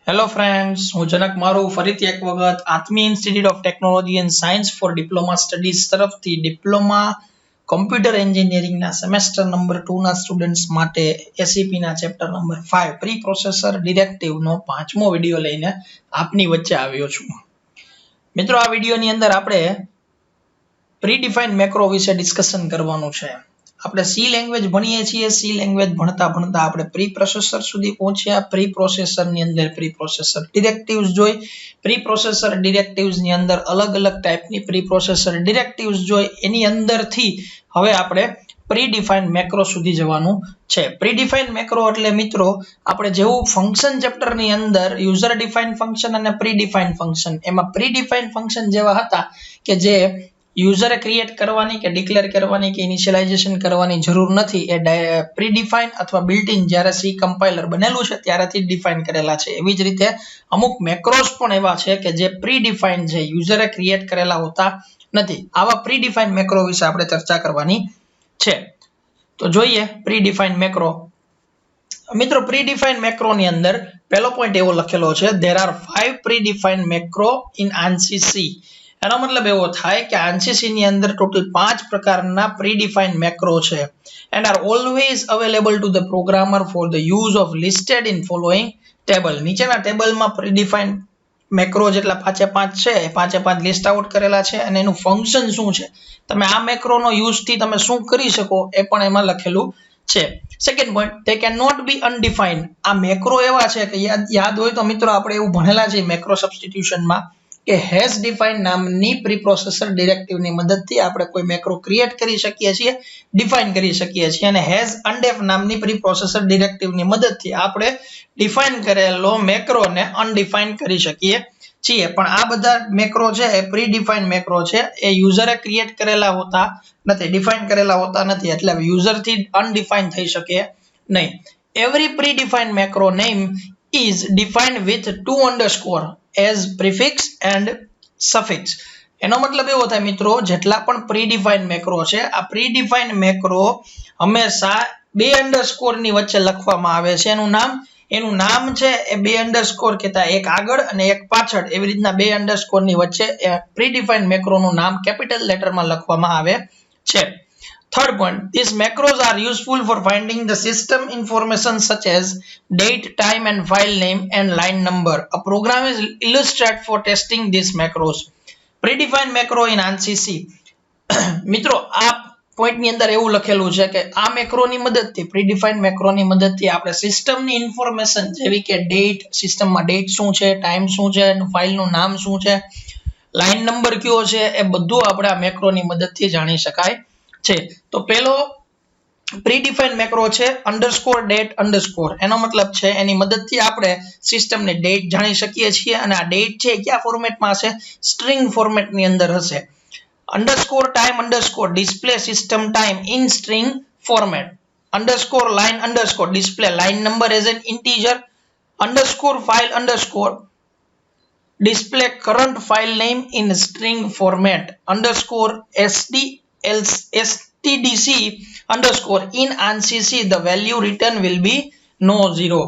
Hello friends, હું જનક મારું ફરીથી એક વખત Atmiya institute of technology and science for diploma studies તરફથી ડિપ્લોમા કોમ્પ્યુટર એન્જિનિયરિંગના સેમેસ્ટર નંબર 2 ના સ્ટુડન્ટ્સ માટે એસીપીના ચેપ્ટર નંબર 5 પ્રી પ્રોસેસર ડિરેક્ટિવનો 5મો વિડીયો લઈને આપની વચ્ચે આવ્યો છું. મિત્રો, આ વિડીયોની અંદર આપણે પ્રીડિફાઇન્ડ મેક્રો વિશે ડિસ્કશન કરવાનું છે. આપણે સી લેંગ્વેજ ભણીએ છીએ. સી લેંગ્વેજ ભણતા ભણતા આપણે પ્રી પ્રોસેસર સુધી પહોંચ્યા. પ્રી પ્રોસેસરની અંદર પ્રી પ્રોસેસર ડિરેક્ટિવ્સ જોઈ. પ્રી પ્રોસેસર ડિરેક્ટિવ્સની અંદર અલગ અલગ ટાઈપની પ્રી પ્રોસેસર ડિરેક્ટિવ્સ જોઈ. એની અંદરથી હવે આપણે પ્રીડિફાઇન્ડ મેક્રો સુધી જવાનું છે. પ્રીડિફાઇન્ડ મેક્રો એટલે મિત્રો આપણે જેવું ફંક્શન ચેપ્ટરની અંદર યુઝર ડિફાઇન્ડ ફંક્શન અને પ્રીડિફાઇન્ડ ફંક્શન, એમાં પ્રીડિફાઇન્ડ ફંક્શન જેવા હતા કે જે યુઝરે ક્રિએટ કરવાની કે ડિક્લેર કરવાની કે ઇનિશિયલાઇઝેશન કરવાની જરૂર નથી. એ પ્રીડિફાઇન અથવા બિલ્ટ ઇન જ્યારે સી કમ્પાઇલર બનેલું છે ત્યારથી ડિફાઇન કરેલા છે. એવી જ રીતે અમુક મેક્રોસ પણ એવા છે કે જે પ્રીડિફાઇન છે, યુઝરે ક્રિએટ કરેલા હોતા નથી. આવા પ્રીડિફાઇન મેક્રો વિશે આપણે ચર્ચા કરવાની છે. તો જોઈએ પ્રીડિફાઇન મેક્રો. મિત્રો, પ્રીડિફાઇન મેક્રોની અંદર પહેલો પોઈન્ટ એવો લખેલો છે, there are 5 predefined macro in ANSI C. એનો મતલબ એવો થાય કે ANSI C ની અંદર ટોટલ 5 પ્રકારના પ્રીડિફાઇન્ડ મેક્રો છે and are always available to the programmer for the use of listed in following table. નીચેના ટેબલમાં પ્રીડિફાઇન્ડ મેક્રો જેટલા 5 છે એ 5 લિસ્ટ આઉટ કરેલા છે અને એનું ફંક્શન શું છે, તમે આ મેક્રોનો યુઝ થી તમે શું કરી શકો એ પણ એમાં લખેલું છે. Second point, they cannot be undefined. આ મેક્રો એવા છે કે યાદ હોય તો મિત્રો આપણે એવું ભણેલા છે મેક્રો સબસ્ટિટ્યુશનમાં કે હેઝ ડિફાઇન નામની પ્રી પ્રોસેસર ડિરેક્ટિવની મદદથી આપણે કોઈ મેક્રો ક્રિએટ કરી શકીએ છીએ, ડિફાઇન કરી શકીએ છીએ, અને હેઝ અનડેફ નામની પ્રી પ્રોસેસર ડિરેક્ટિવની મદદથી આપણે ડિફાઇન કરેલો મેક્રોને અનડિફાઇન કરી શકીએ છીએ. પણ આ બધા મેક્રો છે એ પ્રીડિફાઇન મેક્રો છે, એ યુઝરે ક્રિએટ કરેલા હોતા નથી, ડિફાઇન કરેલા હોતા નથી, એટલે યુઝરથી અનડિફાઇન થઈ શકે નહીં. Every predefine macro name is defined with 2 underscore as prefix and suffix. એનો મતલબ એવો થાય મિત્રો, જેટલા પણ પ્રીડિફાઇન્ડ મેક્રો છે આ પ્રીડિફાઇન્ડ મેક્રો હંમેશા 2 અંડરસ્કોર ની વચ્ચે લખવામાં આવે છે. એનું નામ છે એ 2 અંડરસ્કોર કહેતા, એક આગળ અને એક પાછળ, એવી રીતના 2 અંડરસ્કોર ની વચ્ચે પ્રીડિફાઇન્ડ મેક્રો નું નામ કેપિટલ લેટરમાં લખવામાં આવે છે. Third point, these macros are useful for finding the system information such as date, time and file name and line number. A program is illustrated for testing these macros. Predefined macro in ANSI C. મિત્રો, આ point ની અંદર એવું લખેલું છે કે આ macaroni મદદથી, પ્રીડિફાઇન્ડ મેક્રોની મદદથી આપણે સિસ્ટમની ઇન્ફોર્મેશન જેવી કે ડેટ, સિસ્ટમમાં ડેટ શું છે, ટાઈમ શું છે, ફાઇલનું નામ શું છે, લાઈન નંબર કયો છે, એ બધું આપણે આ મેક્રોની મદદથી જાણી શકાય છે. તો પેલો પ્રીડિફાઇન્ડ મેક્રો છે અંડરસ્કોર ડેટ અંડરસ્કોર. એનો મતલબ છે એની મદદથી આપણે સિસ્ટમની ડેટ જાણી શકીએ છીએ, અને આ ડેટ છે કયા ફોર્મેટમાં હશે, સ્ટ્રિંગ ફોર્મેટની અંદર હશે. Underscore time underscore display system time in string format. Underscore line underscore display line number as an integer. Underscore file underscore display current file name in string format. Underscore stdc underscore in ANSI C the value written will be non zero.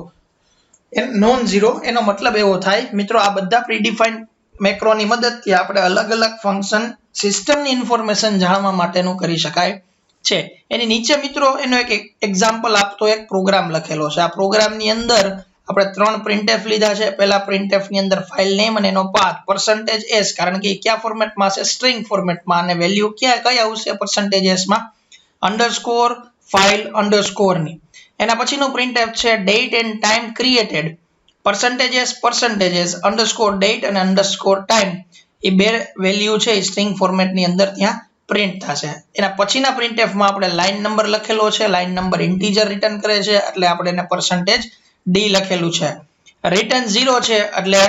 એનો મતલબ એવો થાય મિત્રો, આ બધા પ્રીડિફાઇન્ડ macaroni મદદથી આપણે અલગ અલગ ફંક્શન સિસ્ટમની ઇન્ફોર્મેશન જાણવા માટેનું કરી શકાય છે. એની નીચે મિત્રો એનો એક એક્ઝામ્પલ આપતો એક પ્રોગ્રામ લખેલો છે. આ પ્રોગ્રામની અંદર આપણે 3 પ્રિન્ટએફ લીધા છે. પહેલા પ્રિન્ટએફ ની અંદર ફાઇલ નેમ અને એનો પાથ %s, કારણ કે કયા ફોર્મેટમાં છે, સ્ટ્રિંગ ફોર્મેટમાં, અને વેલ્યુ કઈ આવશે %s માં, અંડરસ્કોર ફાઇલ અંડરસ્કોર ની. એના પછીનો પ્રિન્ટએફ છે date end time created, %s underscore date અને અંડરસ્કોર ટાઈમ. એ બે વેલ્યુ છે સ્ટ્રિંગ ફોર્મેટની અંદર ત્યાં પ્રિન્ટ થશે. એના પછીના પ્રિન્ટએફ માં આપણે લાઈન નંબર લખેલો છે. લાઈન નંબર ઇન્ટીજર રિટર્ન કરે છે એટલે આપણે એને %d લખેલું છે. રિટર્ન 0 છે એટલે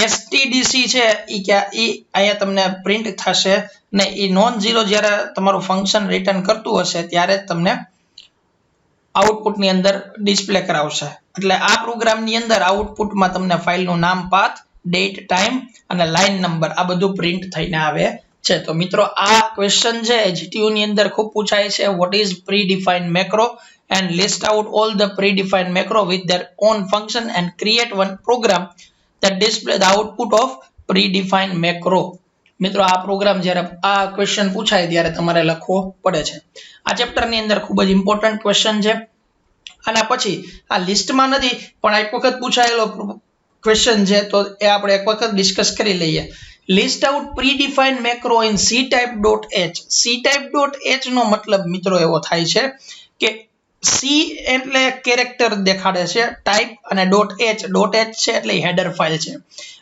stdc છે ઈ અહીંયા તમને પ્રિન્ટ થશે ને ઈ નોન ઝીરો જ્યારે તમારું ફંક્શન રિટર્ન કરતું હશે ત્યારે તમને આઉટપુટની અંદર ડિસ્પ્લે કરાવશે. એટલે આ પ્રોગ્રામની અંદર આઉટપુટમાં તમને ફાઇલનું નામ, પાથ, ડેટ, ટાઈમ અને લાઈન નંબર આ બધું પ્રિન્ટ થઈને આવે છે. તો મિત્રો, આ ક્વેશ્ચન છે GTU ની અંદર ખૂબ પૂછાય છે, what is predefined macro, and list out all the predefined macro with their own function and create one program that display the output of predefined macro. મિત્રો આ પ્રોગ્રામ જ્યારે આ ક્વેશ્ચન પૂછાય ત્યારે તમારે લખવો પડે છે. આ ચેપ્ટર ની અંદર ખૂબ જ ઇમ્પોર્ટન્ટ ક્વેશ્ચન છે. અને પછી આ લિસ્ટમાં નથી પણ એક વખત પૂછાયેલો ક્વેશ્ચન છે તો એ આપણે એક વખત ડિસ્કસ કરી લઈએ. List out predefined macro in ctype.h. ctype.h નો મતલબ મિત્રો એવો થાય છે કે C એટલે કેરેક્ટર દેખાડે છે, ટાઈપ અને .h છે એટલે હેડર ફાઇલ છે.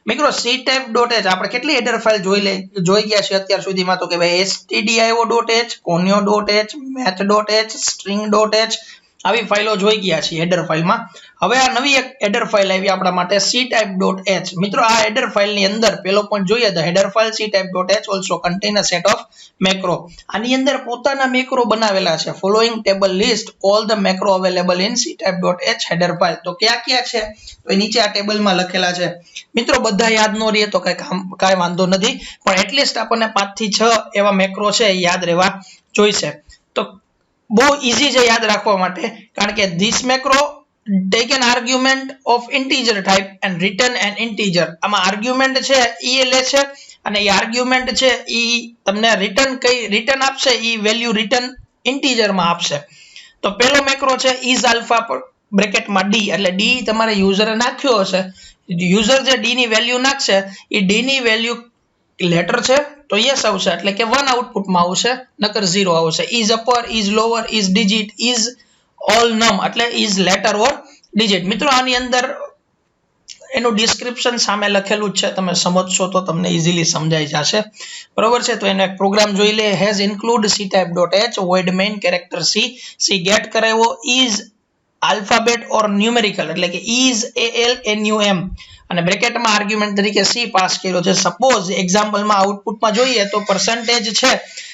મિત્રો ctype.h આપણે કેટલી હેડર ફાઇલ જોઈ ગયા છે અત્યાર સુધીમાં તો કે ભાઈ stdio.h, conio.h, math.h, string.h આવી ફાઇલો જોઈ ગયા છે હેડર ફાઇલમાં. હવે આ નવી એક હેડર ફાઇલ આવી આપણા માટે ctype.h. મિત્રો આ હેડર ફાઇલ ની અંદર પેલો પોઈન્ટ જોઈએ તો header file ctype.h also contain a set of macro. આની અંદર પોતાના મેક્રો બનાવેલા છે. following table list all the macro available in ctype.h header file. તો કયા કયા છે તો નીચે આ ટેબલમાં લખેલા છે. મિત્રો બધા યાદ ન રહે તો કાંઈ વાંધો નથી પણ એટલીસ્ટ આપણને 5 થી 6 એવા મેક્રો છે યાદ રહેવા જોઈશે. તો બહુ ઈઝી છે યાદ રાખવા માટે કારણ કે this macro take an argument of integer type and return an integer. આમાં આર્ગ્યુમેન્ટ છે ઈ લે છે અને એ આર્ગ્યુમેન્ટ છે ઈ તમને રિટર્ન આપશે, ઈ વેલ્યુ રિટર્ન ઇન્ટીજર માં આપશે. તો પહેલો મેક્રો છે is alpha બ્રેકેટમાં d એટલે d તમારે યુઝરે નાખ્યો હશે. યુઝર જે d ની વેલ્યુ નાખશે એ d ની વેલ્યુ લેટર છે તો યસ આવશે એટલે કે 1 આઉટપુટમાં આવશે નકર 0 આવશે. is upper, is lower, is digit, is all num એટલે is letter or digit. મિત્રો આની અંદર એનું ડિસ્ક્રિપ્શન સામે લખેલું છે, તમે સમજશો તો તમને ઈઝીલી સમજાઈ જશે. બરોબર છે. તો એનો એક પ્રોગ્રામ જોઈ લે. has include ctype.h void main character c get કરાવ્યો is alphabet or numerical એટલે કે is ALNUM અને બ્રેકેટમાં આર્ગ્યુમેન્ટ તરીકે c પાસ કર્યો છે. સપોઝ એક્ઝામ્પલમાં આઉટપુટમાં જોઈએ તો પરસેન્ટેજ છે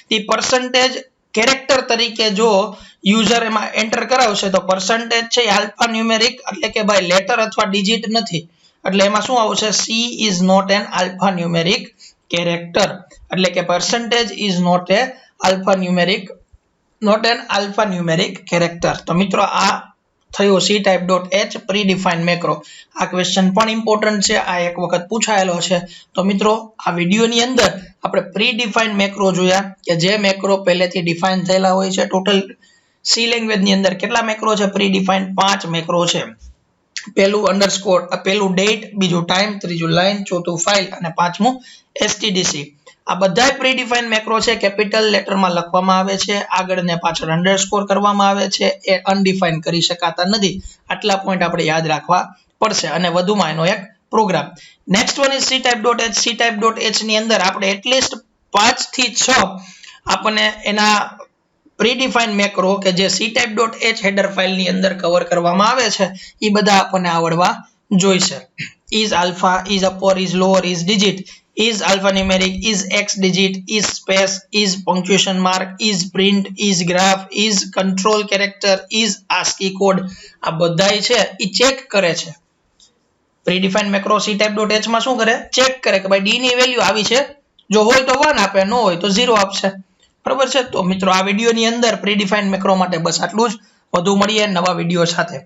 તે પરસેન્ટેજ કેરેક્ટર તરીકે જો યુઝર એમાં એન્ટર કરાવશે તો પરસેન્ટેજ છે આલ્ફા ન્યુમેરિક એટલે કે ભાઈ લેટર અથવા ડિજિટ નથી એટલે એમાં શું આવશે c is not an alphanumeric character એટલે કે percentage is not an alphanumeric character. તો મિત્રો આ થયો ctype.h predefined macro. આ ક્વેશ્ચન પણ ઇમ્પોર્ટન્ટ છે, આ એક વખત પૂછાયેલો છે. તો મિત્રો આ વિડિયોની અંદર આપણે predefined macro જોયા કે જે મેક્રો પહેલેથી ડિફાઇન થયેલા હોય છે. ટોટલ સી લેંગ્વેજ ની અંદર કેટલા મેક્રો છે predefined? 5 મેક્રો છે. પહેલું અંડરસ્કોર, પહેલું ડેટ, બીજું ટાઈમ, ત્રીજું લાઈન, ચોથું ફાઇલ અને પાંચમું stdc. આ બધા પ્રીડિફાઇન્ડ મેક્રો છે કેપિટલ લેટરમાં લખવામાં આવે છે, આગળ ને પાછળ અંડરસ્કોર કરવામાં આવે છે, એ અનડિફાઇન કરી શકાતા નથી. આટલા પોઈન્ટ આપણે યાદ રાખવા પડશે અને વધુમાં એનો એક programme. Next one is ctype.h. ctype.h ની અંદર આપણે એટલીસ્ટ 5 થી 6 આપણને એના predefined macro કે જે ctype.h header file ની અંદર કવર કરવામાં આવે છે એ બધા આપણને આવડવા જોઈશે. is alpha, is upper, is lower, is digit, is alphanumeric, is x digit, is space, is punctuation mark, is print, is graph, is control character, is ASCII code. આ બધાય છે એ ચેક કરે છે. predefined macro ctype.h માં શું કરે? Check કરે કે ભાઈ d ની વેલ્યુ આવી છે, જો હોય તો 1 આપે, ન હોય તો 0 આપશે. બરાબર છે. તો મિત્રો આ વિડિયોની અંદર predefined macro માટે બસ આટલું જ. વધુ મળીએ નવા વિડિયો સાથે.